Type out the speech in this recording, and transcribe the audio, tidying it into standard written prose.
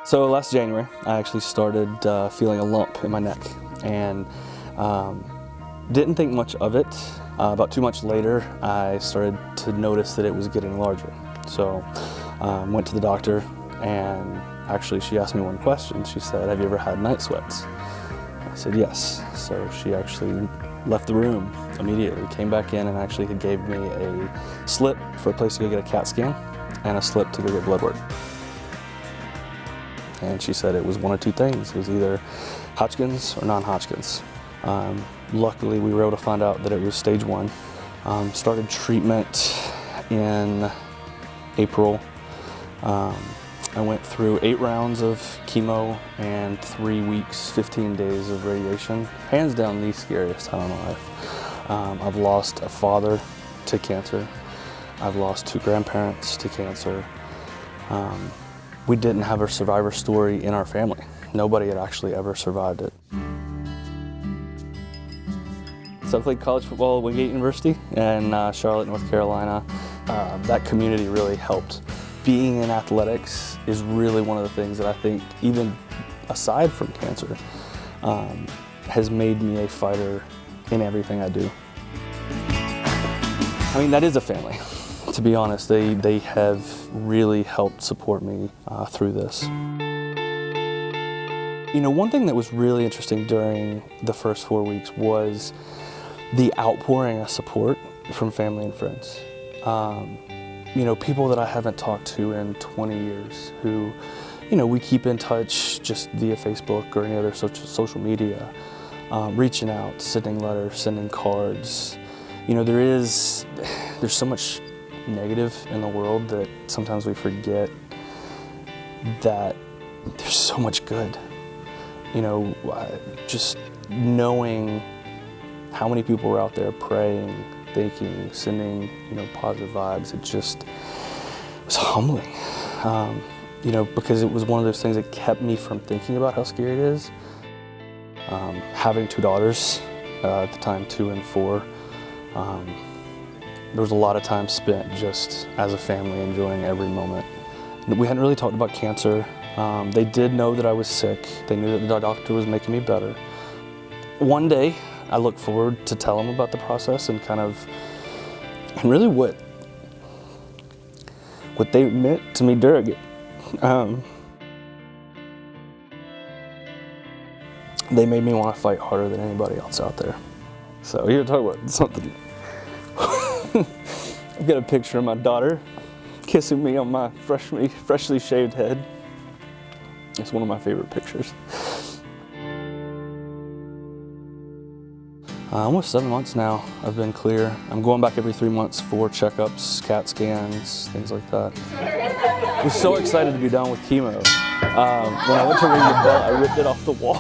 So last January, I actually started feeling a lump in my neck, and didn't think much of it. About 2 months later, I started to notice that it was getting larger. So went to the doctor, and actually she asked me one question. She said, "Have you ever had night sweats?" I said, "Yes." So she actually left the room immediately, came back in, and actually gave me a slip for a place to go get a CAT scan and a slip to go get blood work. And she said it was one of two things. It was either Hodgkin's or non-Hodgkin's. Luckily, we were able to find out that it was stage 1. Started treatment in April. I went through 8 rounds of chemo and 3 weeks, 15 days of radiation. Hands down the scariest time of my life. I've lost a father to cancer. I've lost 2 grandparents to cancer. We didn't have a survivor story in our family. Nobody had actually ever survived it. So I played college football at Wingate University in Charlotte, North Carolina. That community really helped. Being in athletics is really one of the things that I think, even aside from cancer, has made me a fighter in everything I do. I mean, that is a family. To be honest, they have really helped support me through this. You know, one thing that was really interesting during the first 4 weeks was the outpouring of support from family and friends. You know, people that I haven't talked to in 20 years who, you know, we keep in touch just via Facebook or any other social media, reaching out, sending letters, sending cards. You know, there's so much negative in the world that sometimes we forget that there's so much good. You know, just knowing how many people were out there praying, thinking, sending, you know, positive vibes, it was humbling. You know, because it was one of those things that kept me from thinking about how scary it is. Having 2 daughters, at the time 2 and 4, there was a lot of time spent just as a family enjoying every moment. We hadn't really talked about cancer. They did know that I was sick. They knew that the doctor was making me better. One day, I look forward to tell them about the process and really what they meant to me during it. They made me want to fight harder than anybody else out there. So you're talking about something. I've got a picture of my daughter kissing me on my freshly shaved head. It's one of my favorite pictures. Almost 7 months now I've been clear. I'm going back every 3 months for checkups, CAT scans, things like that. I was so excited to be done with chemo. When I went to ring the bell, I ripped it off the wall.